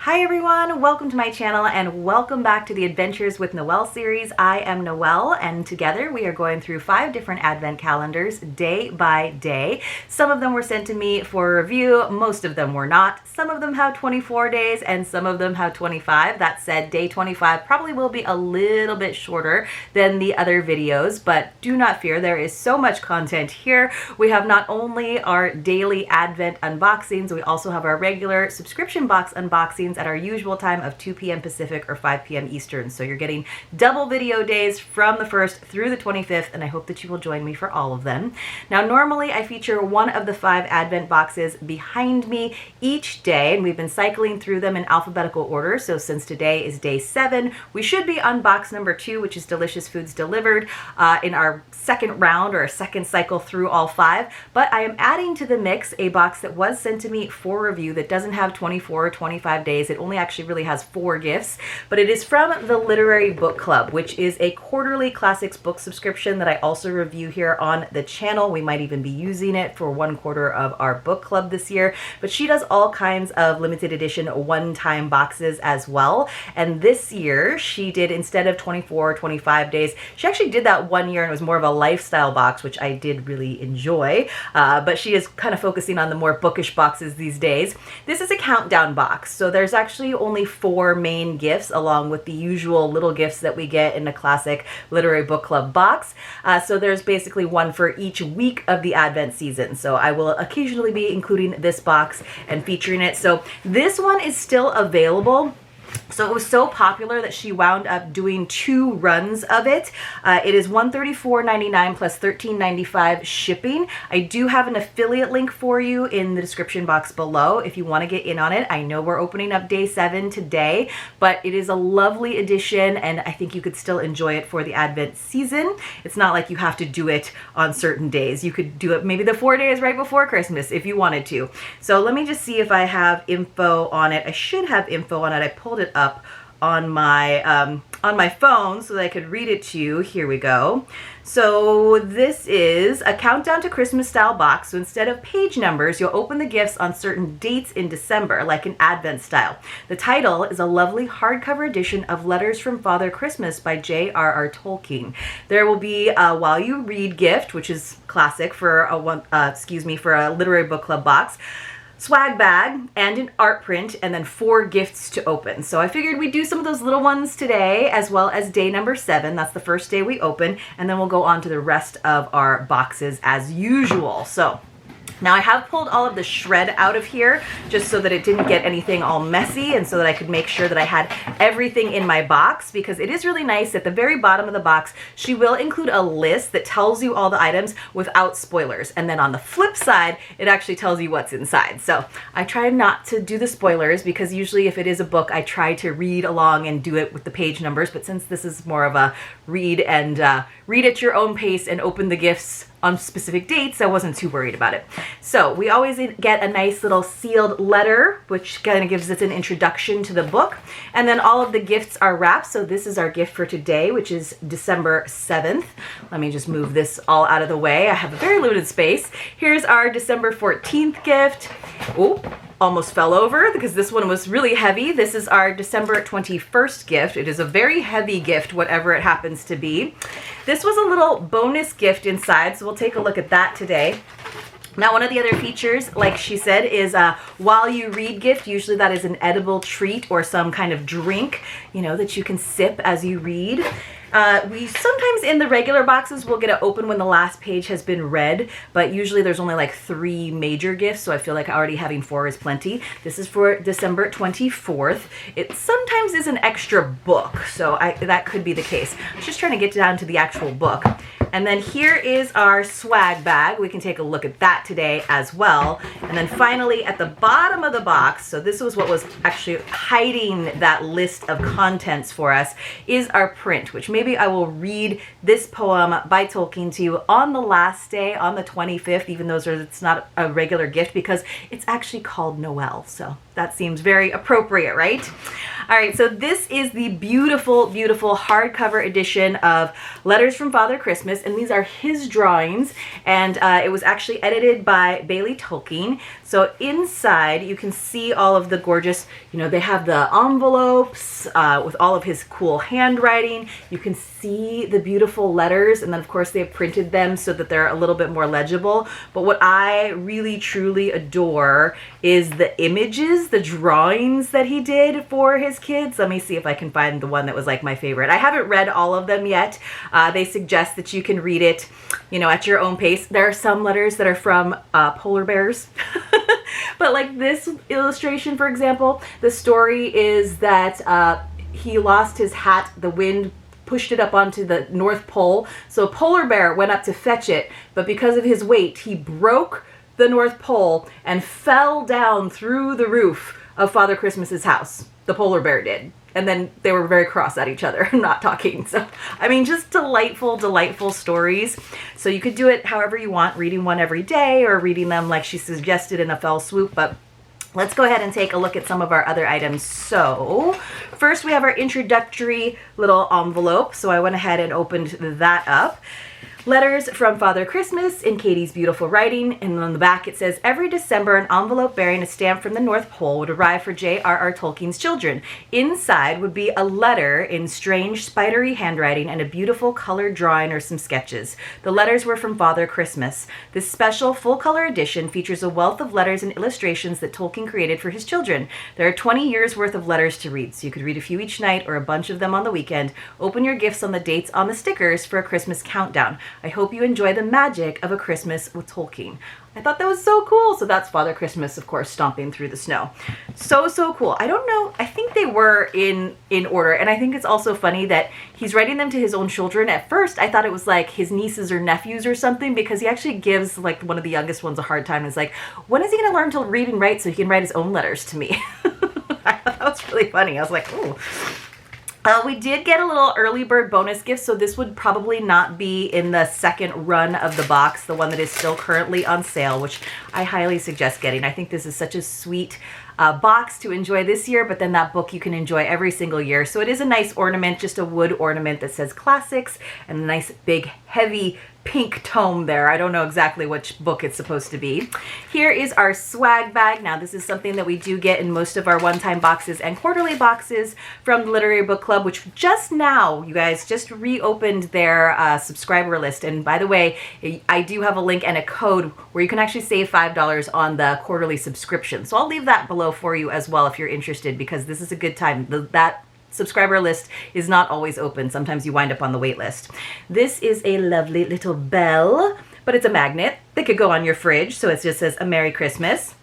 Hi everyone, welcome to my channel and welcome back to the Adventures with Noel series. I am Noel and together we are going through 5 different advent calendars day by day. Some of them were sent to me for review, most of them were not. Some of them have 24 days and some of them have 25. That said, day 25 probably will be a little bit shorter than the other videos, but do not fear, there is so much content here. We have not only our daily advent unboxings, we also have our regular subscription box unboxings at our usual time of 2 p.m. Pacific or 5 p.m. Eastern. So you're getting double video days from the 1st through the 25th, and I hope that you will join me for all of them. Now, normally I feature one of the 5 advent boxes behind me each day, and we've been cycling through them in alphabetical order. So since today is day 7, we should be on box number 2, which is Delicious Foods Delivered, in our second round or second cycle through all 5. But I am adding to the mix a box that was sent to me for review that doesn't have 24 or 25 days. It only actually really has 4 gifts, but it is from the Literary Book Club, which is a quarterly classics book subscription that I also review here on the channel. We might even be using it for 1/4 of our book club this year, but she does all kinds of limited edition one-time boxes as well. And this year she did, instead of 24 or 25 days, she actually did that one year and it was more of a lifestyle box, which I did really enjoy, but she is kind of focusing on the more bookish boxes these days. This is a countdown box, so there's actually only 4 main gifts along with the usual little gifts that we get in a classic literary book club box. So there's basically one for each week of the Advent season. So I will occasionally be including this box and featuring it. So this one is still available. So it was so popular that she wound up doing 2 runs of it. It is $134.99 plus $13.95 shipping. I do have an affiliate link for you in the description box below if you want to get in on it. I know we're opening up day 7 today, but it is a lovely edition and I think you could still enjoy it for the Advent season. It's not like you have to do it on certain days. You could do it maybe the 4 days right before Christmas if you wanted to. So let me just see if I have info on it. I should have info on it. I pulled it up on my phone so that I could read it to you. Here we go. So this is a countdown to Christmas style box. So instead of page numbers, you'll open the gifts on certain dates in December, like an Advent style. The title is a lovely hardcover edition of Letters from Father Christmas by J.R.R. Tolkien. There will be a While You Read gift, which is classic for a literary book club box, swag bag, and an art print, and then 4 gifts to open. So I figured we'd do some of those little ones today, as well as day number 7. That's the first day we open, and then we'll go on to the rest of our boxes as usual. So now I have pulled all of the shred out of here just so that it didn't get anything all messy and so that I could make sure that I had everything in my box, because it is really nice. At the very bottom of the box, she will include a list that tells you all the items without spoilers. And then on the flip side, it actually tells you what's inside. So I try not to do the spoilers because usually if it is a book, I try to read along and do it with the page numbers. But since this is more of a read at your own pace and open the gifts on specific dates, I wasn't too worried about it. So we always get a nice little sealed letter, which kind of gives us an introduction to the book. And then all of the gifts are wrapped. So this is our gift for today, which is December 7th. Let me just move this all out of the way. I have a very limited space. Here's our December 14th gift. Oh, almost fell over because this one was really heavy. This is our December 21st gift. It is a very heavy gift, whatever it happens to be. This was a little bonus gift inside, so we'll take a look at that today. Now, one of the other features, like she said, is While You Read gift. Usually that is an edible treat or some kind of drink, you know, that you can sip as you read. We sometimes in the regular boxes will get it open when the last page has been read, but usually there's only like 3 major gifts, so I feel like already having 4 is plenty. This is for December 24th. It sometimes is an extra book, so that could be the case. I'm just trying to get down to the actual book. And then here is our swag bag. We can take a look at that today as well. And then finally at the bottom of the box, so this was what was actually hiding that list of contents for us, is our print, which maybe I will read this poem by Tolkien to you on the last day, on the 25th, even though it's not a regular gift because it's actually called Noel. So that seems very appropriate, right? All right, so this is the beautiful, beautiful hardcover edition of Letters from Father Christmas, and these are his drawings, and it was actually edited by Bailey Tolkien. So inside, you can see all of the gorgeous, you know, they have the envelopes with all of his cool handwriting. You can see the beautiful letters, and then of course they have printed them so that they're a little bit more legible. But what I really, truly adore is the images, the drawings that he did for his kids. Let me see if I can find the one that was like my favorite. I haven't read all of them yet. They suggest that you can read it, you know, at your own pace. There are some letters that are from polar bears. But like this illustration, for example, the story is that he lost his hat. The wind pushed it up onto the North Pole. So a polar bear went up to fetch it, but because of his weight, he broke the North Pole and fell down through the roof of Father Christmas's house. The polar bear did. And then they were very cross at each other, not talking. So, I mean, just delightful, delightful stories. So you could do it however you want, reading one every day or reading them like she suggested in a fell swoop. But let's go ahead and take a look at some of our other items. So first we have our introductory little envelope. So I went ahead and opened that up. Letters from Father Christmas in Katie's beautiful writing, and on the back it says, every December an envelope bearing a stamp from the North Pole would arrive for J.R.R. Tolkien's children. Inside would be a letter in strange spidery handwriting and a beautiful colored drawing or some sketches. The letters were from Father Christmas. This special full-color edition features a wealth of letters and illustrations that Tolkien created for his children. There are 20 years worth of letters to read, so you could read a few each night or a bunch of them on the weekend. Open your gifts on the dates on the stickers for a Christmas countdown. I hope you enjoy the magic of a Christmas with Tolkien. I thought that was so cool. So that's Father Christmas, of course, stomping through the snow. So, so cool. I don't know. I think they were in order. And I think it's also funny that he's writing them to his own children. At first, I thought it was like his nieces or nephews or something, because he actually gives like one of the youngest ones a hard time. It's like, when is he going to learn to read and write so he can write his own letters to me? I thought that was really funny. I was like, ooh. We did get a little early bird bonus gift, so this would probably not be in the second run of the box, the one that is still currently on sale, which I highly suggest getting. I think this is such a sweet box to enjoy this year, but then that book you can enjoy every single year. So it is a nice ornament, just a wood ornament that says classics, and a nice big heavy pink tome there. I don't know exactly which book it's supposed to be. Here is our swag bag. Now this is something that we do get in most of our one-time boxes and quarterly boxes from the Literary Book Club, which just now, you guys, just reopened their subscriber list. And by the way, I do have a link and a code where you can actually save $5 on the quarterly subscription. So I'll leave that below for you as well if you're interested, because this is a good time. That subscriber list is not always open. Sometimes you wind up on the wait list. This is a lovely little bell, but it's a magnet that could go on your fridge. So it just says a Merry Christmas.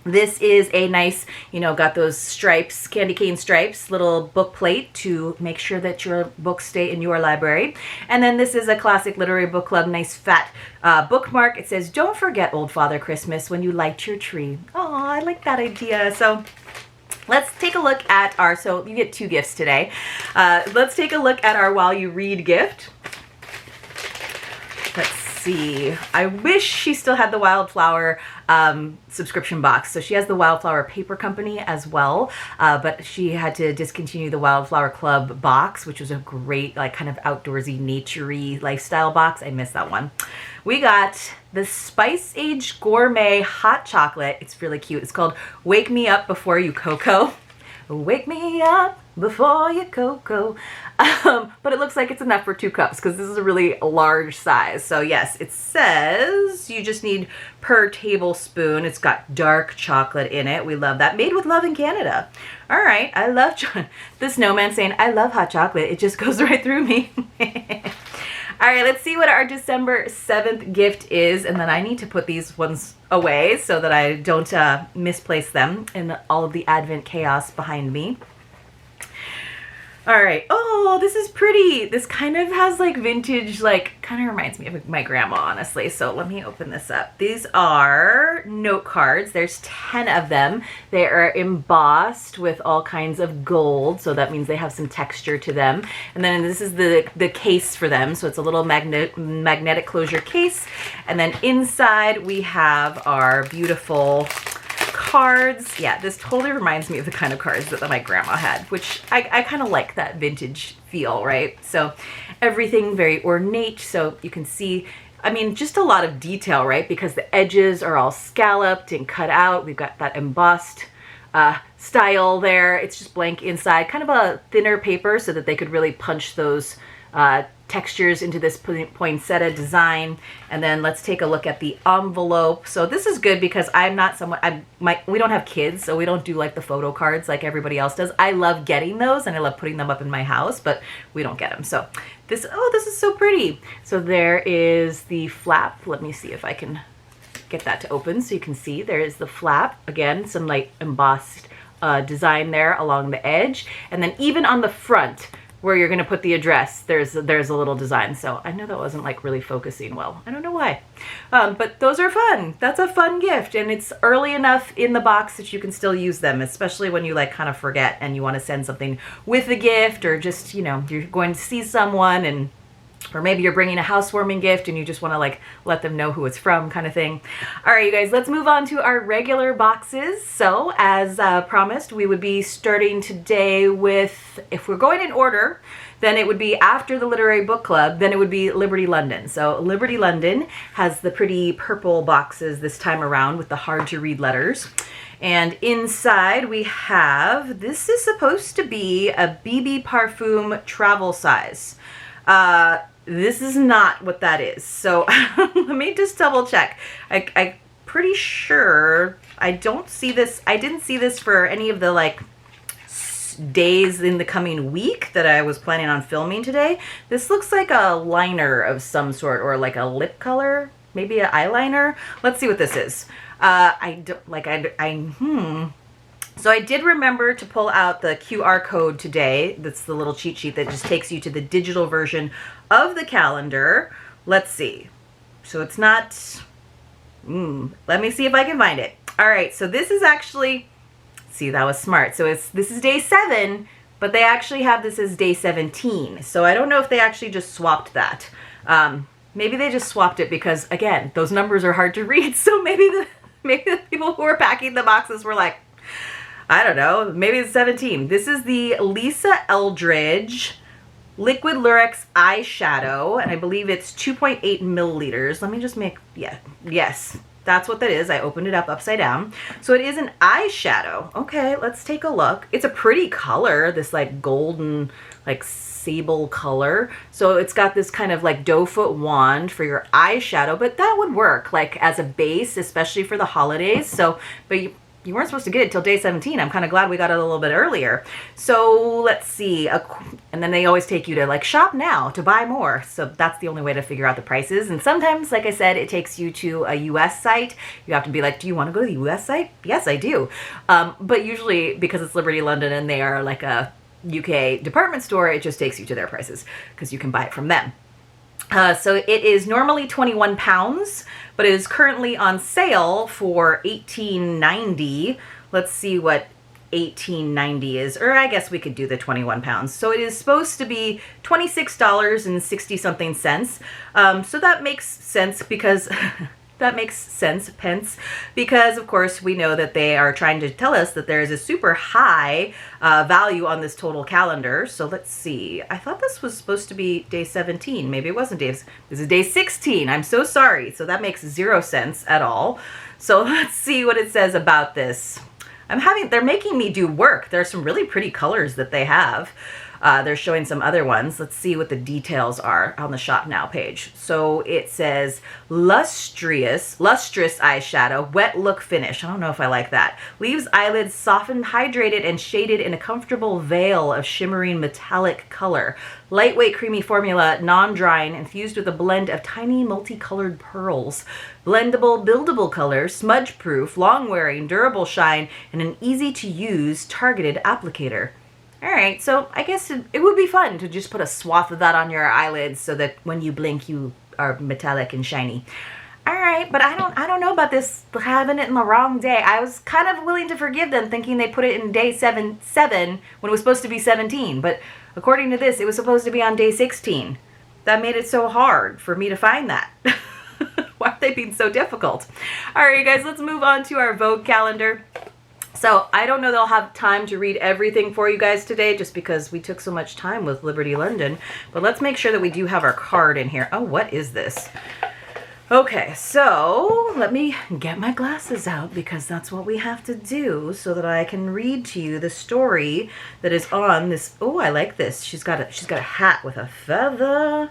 This is a nice, you know, got those stripes, candy cane stripes, little book plate to make sure that your books stay in your library. And then this is a classic Literary Book Club, nice fat bookmark. It says, don't forget old Father Christmas when you light your tree. Oh, I like that idea. So let's take a look at our, so you get 2 gifts today. Let's take a look at our While You Read gift. Let's see. I wish she still had the Wildflower subscription box. So she has the Wildflower Paper Company as well, but she had to discontinue the Wildflower Club box, which was a great, like, kind of outdoorsy, naturey lifestyle box. I missed that one. We got the Spice Age Gourmet Hot Chocolate. It's really cute. It's called Wake Me Up Before You Cocoa. Wake me up before you cocoa. But it looks like it's enough for 2 cups because this is a really large size. So yes, it says you just need per tablespoon. It's got dark chocolate in it. We love that. Made with love in Canada. All right. I love the snowman saying, I love hot chocolate. It just goes right through me. All right, let's see what our December 7th gift is, and then I need to put these ones away so that I don't misplace them in all of the Advent chaos behind me. All right. Oh, this is pretty. This kind of has like vintage, like kind of reminds me of my grandma, honestly. So let me open this up. These are note cards. There's 10 of them. They are embossed with all kinds of gold. So that means they have some texture to them. And then this is the case for them. So it's a little magnetic closure case. And then inside we have our beautiful cards. Yeah, this totally reminds me of the kind of cards that my grandma had, which I kind of like that vintage feel, right? So everything very ornate, so you can see, I mean, just a lot of detail, right? Because the edges are all scalloped and cut out. We've got that embossed style there. It's just blank inside, kind of a thinner paper so that they could really punch those textures into this poinsettia design. And then let's take a look at the envelope. So this is good because I'm not someone, we don't have kids, so we don't do like the photo cards like everybody else does. I love getting those and I love putting them up in my house, but we don't get them. So this, oh, this is so pretty. So there is the flap. Let me see if I can get that to open so you can see. There is the flap. Again, some like embossed design there along the edge. And then even on the front, where you're going to put the address, there's a little design. So I know that wasn't like really focusing well. I don't know why. But those are fun. That's a fun gift. And it's early enough in the box that you can still use them, especially when you like kind of forget and you want to send something with a gift, or just, you know, you're going to see someone, and or maybe you're bringing a housewarming gift and you just want to like let them know who it's from, kind of thing. All right, you guys, let's move on to our regular boxes. So as promised, we would be starting today with, if we're going in order, then it would be after the Literary Book Club, then it would be Liberty London. So Liberty London has the pretty purple boxes this time around with the hard to read letters. And inside we have, this is supposed to be a BB Parfum travel size. This is not what that is. So let me just double check. I'm pretty sure I don't see this. I didn't see this for any of the like days in the coming week that I was planning on filming today. This looks like a liner of some sort, or like a lip color, maybe an eyeliner. Let's see what this is. So I did remember to pull out the QR code today. That's the little cheat sheet that just takes you to the digital version of the calendar. Let's see. So it's not, let me see if I can find it. All right, so this is actually, see, that was smart. So this is day 7, but they actually have this as day 17. So I don't know if they actually just swapped that. Maybe they just swapped it because, again, those numbers are hard to read. So maybe the people who were packing the boxes were like, I don't know, maybe it's 17. This is the Lisa Eldridge Liquid Lurex eyeshadow, and I believe it's 2.8 milliliters. Let me just make, yes, that's what that is. I opened it up upside down. So it is an eyeshadow. Okay, let's take a look. It's a pretty color, this like golden, like sable color. So it's got this kind of like doe foot wand for your eyeshadow, but that would work like as a base, especially for the holidays. So, but you weren't supposed to get it till day 17. I'm kind of glad we got it a little bit earlier. So let's see. And then they always take you to like shop now to buy more. So that's the only way to figure out the prices. And sometimes, like I said, it takes you to a US site. You have to be like, do you want to go to the US site? Yes, I do. But usually because it's Liberty London and they are like a UK department store, it just takes you to their prices because you can buy it from them. So it is normally 21 pounds, but it is currently on sale for $18.90. Let's see what $18.90 is, or I guess we could do the 21 pounds. So it is supposed to be $26.60 something cents. So that makes sense because that makes sense, pence, because of course we know that they are trying to tell us that there is a super high value on this total calendar. So let's see. I thought this was supposed to be day 17. Maybe it wasn't day. This is day 16. I'm so sorry. So that makes 0 sense at all. So let's see what it says about this. They're making me do work. There's some really pretty colors that they have. They're showing some other ones. Let's see what the details are on the Shop Now page. So it says lustrous eyeshadow, wet look finish. I don't know if I like that. Leaves eyelids softened, hydrated, and shaded in a comfortable veil of shimmering metallic color. Lightweight creamy formula, non-drying, infused with a blend of tiny multicolored pearls. Blendable, buildable color, smudge-proof, long-wearing, durable shine, and an easy-to-use targeted applicator. All right, so I guess it would be fun to just put a swath of that on your eyelids so that when you blink, you are metallic and shiny. All right, but I don't know about this having it in the wrong day. I was kind of willing to forgive them, thinking they put it in day 7 when it was supposed to be 17. But according to this, it was supposed to be on day 16. That made it so hard for me to find that. Why are they being so difficult? All right, you guys, let's move on to our Vogue calendar. So I don't know that I'll have time to read everything for you guys today just because we took so much time with Liberty London, but let's make sure that we do have our card in here. Oh, what is this? Okay, so let me get my glasses out because that's what we have to do so that I can read to you the story that is on this. Oh, I like this. She's got a hat with a feather.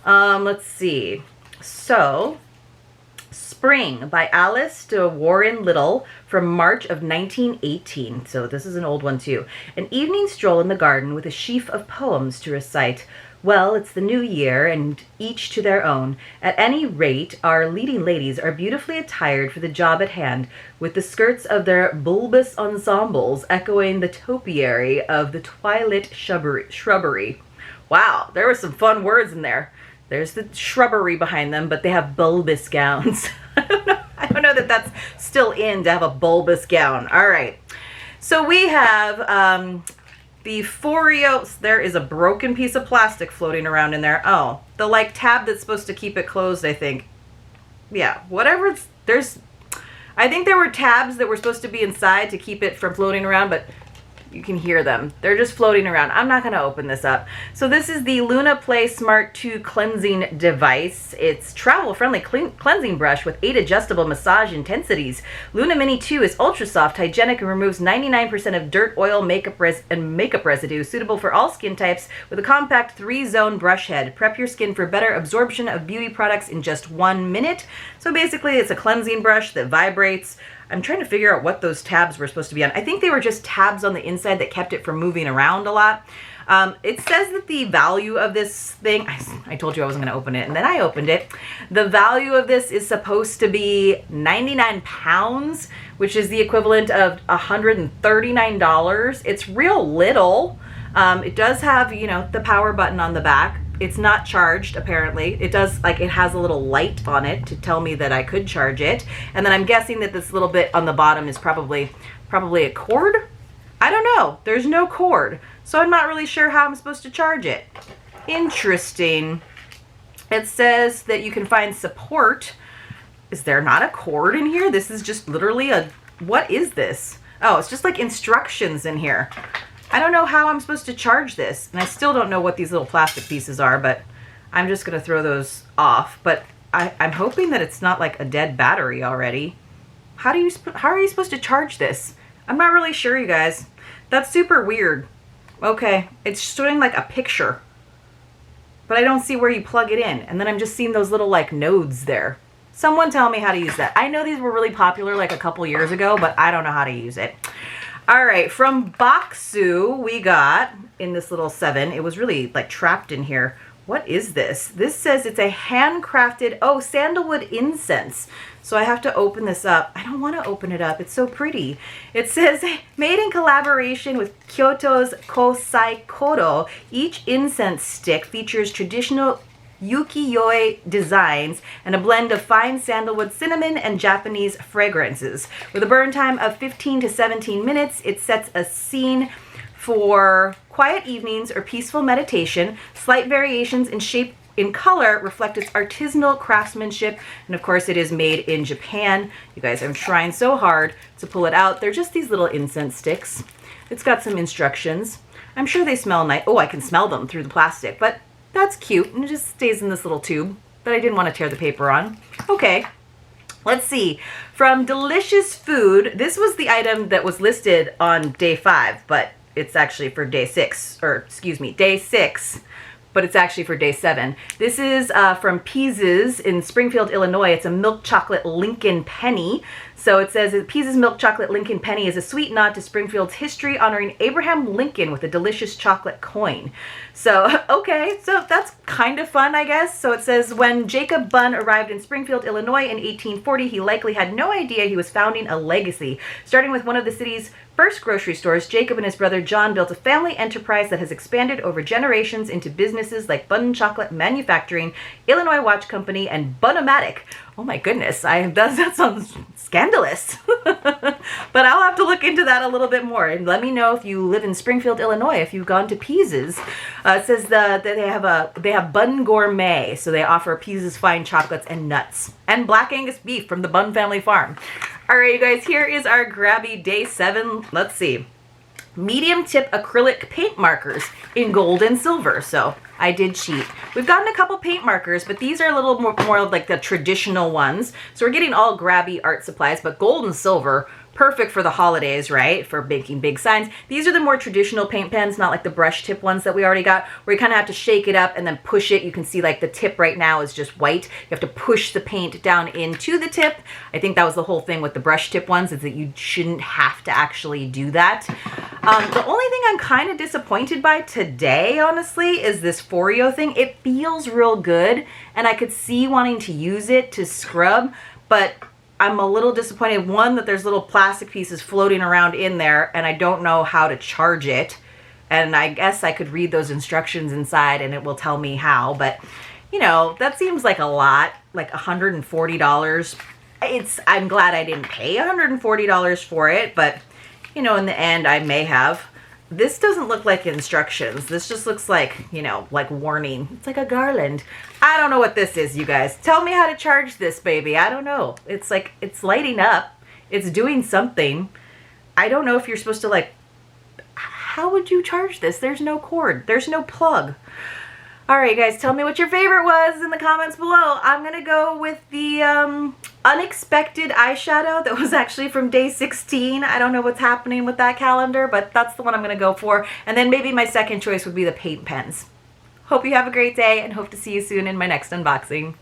Let's see. So, Spring by Alice de Warren Little from March of 1918. So this is an old one too. An evening stroll in the garden with a sheaf of poems to recite. Well, it's the new year, and each to their own. At any rate, our leading ladies are beautifully attired for the job at hand, with the skirts of their bulbous ensembles echoing the topiary of the twilit shrubbery. Wow, there were some fun words in there. There's the shrubbery behind them, but they have bulbous gowns. I don't know that that's still in to have a bulbous gown. All right. So we have the Foreos. There is a broken piece of plastic floating around in there. Oh, the like tab that's supposed to keep it closed, I think. Yeah, whatever. I think there were tabs that were supposed to be inside to keep it from floating around, but you can hear them. They're just floating around. I'm not going to open this up. So this is the Luna Play Smart 2 cleansing device. It's travel-friendly cleansing brush with 8 adjustable massage intensities. Luna Mini 2 is ultra soft, hygienic, and removes 99% of dirt, oil, makeup residue, suitable for all skin types with a compact 3-zone brush head. Prep your skin for better absorption of beauty products in just 1 minute. So basically, it's a cleansing brush that vibrates. I'm trying to figure out what those tabs were supposed to be on. I think they were just tabs on the inside that kept it from moving around a lot. It says that the value of this thing, I told you I wasn't going to open it, and then I opened it. The value of this is supposed to be 99 pounds, which is the equivalent of $139. It's real little. It does have, you know, the power button on the back. It's not charged, apparently. It does, like, it has a little light on it to tell me that I could charge it. And then I'm guessing that this little bit on the bottom is probably a cord. I don't know. There's no cord. So I'm not really sure how I'm supposed to charge it. Interesting. It says that you can find support. Is there not a cord in here? This is just literally what is this? Oh, it's just like instructions in here. I don't know how I'm supposed to charge this, and I still don't know what these little plastic pieces are, but I'm just going to throw those off. But I'm hoping that it's not like a dead battery already. How are you supposed to charge this? I'm not really sure, you guys. That's super weird. Okay, it's showing like a picture, but I don't see where you plug it in, and then I'm just seeing those little like nodes there. Someone tell me how to use that. I know these were really popular like a couple years ago, but I don't know how to use it. All right, from Boxu, we got in this little 7. It was really like trapped in here. What is this? This says it's a handcrafted, sandalwood incense. So I have to open this up. I don't want to open it up. It's so pretty. It says, made in collaboration with Kyoto's Kosai Kodo, each incense stick features traditional ukiyo-e designs and a blend of fine sandalwood, cinnamon, and Japanese fragrances. With a burn time of 15 to 17 minutes, it sets a scene for quiet evenings or peaceful meditation. Slight variations in shape and color reflect its artisanal craftsmanship, and of course it is made in Japan. You guys, I'm trying so hard to pull it out. They're just these little incense sticks. It's got some instructions. I'm sure they smell nice. Oh, I can smell them through the plastic, but that's cute, and it just stays in this little tube that I didn't want to tear the paper on. Okay, let's see. From Delicious Food, this was the item that was listed on day 5, but it's actually for day 6, or excuse me, day 6, but it's actually for day 7. This is from Pease's in Springfield, Illinois. It's a milk chocolate Lincoln Penny. So it says Pease's milk chocolate Lincoln Penny is a sweet nod to Springfield's history, honoring Abraham Lincoln with a delicious chocolate coin. So, okay, so that's kind of fun, I guess. So it says, when Jacob Bunn arrived in Springfield, Illinois in 1840, he likely had no idea he was founding a legacy. Starting with one of the city's first grocery stores, Jacob and his brother John built a family enterprise that has expanded over generations into businesses like Bunn Chocolate Manufacturing, Illinois Watch Company, and Bun-O-Matic. Oh my goodness, that sounds scandalous. But I'll have to look into that a little bit more. And let me know if you live in Springfield, Illinois, if you've gone to Pease's. It says that they have Bun Gourmet, so they offer Pease's fine chocolates and nuts. And Black Angus beef from the Bun Family Farm. All right, you guys, here is our Grabby Day 7. Let's see. Medium tip acrylic paint markers in gold and silver. So I did cheat. We've gotten a couple paint markers, but these are a little more like the traditional ones. So we're getting all Grabby art supplies, but gold and silver, perfect for the holidays, right? For making big signs. These are the more traditional paint pens, not like the brush tip ones that we already got, where you kind of have to shake it up and then push it. You can see like the tip right now is just white. You have to push the paint down into the tip. I think that was the whole thing with the brush tip ones, is that you shouldn't have to actually do that. The only thing I'm kind of disappointed by today, honestly, is this Foreo thing. It feels real good, and I could see wanting to use it to scrub, but I'm a little disappointed, one, that there's little plastic pieces floating around in there, and I don't know how to charge it. And I guess I could read those instructions inside and it will tell me how, but you know, that seems like a lot, like $140. I'm glad I didn't pay $140 for it, but you know, in the end I may have. This doesn't look like instructions. This just looks like, you know, like warning. It's like a garland. I don't know what this is, you guys. Tell me how to charge this baby. I don't know. It's like, it's lighting up. It's doing something. I don't know if you're supposed to like, how would you charge this? There's no cord. There's no plug. All right, guys, tell me what your favorite was in the comments below. I'm going to go with the unexpected eyeshadow that was actually from day 16. I don't know what's happening with that calendar, but that's the one I'm going to go for. And then maybe my second choice would be the paint pens. Hope you have a great day and hope to see you soon in my next unboxing.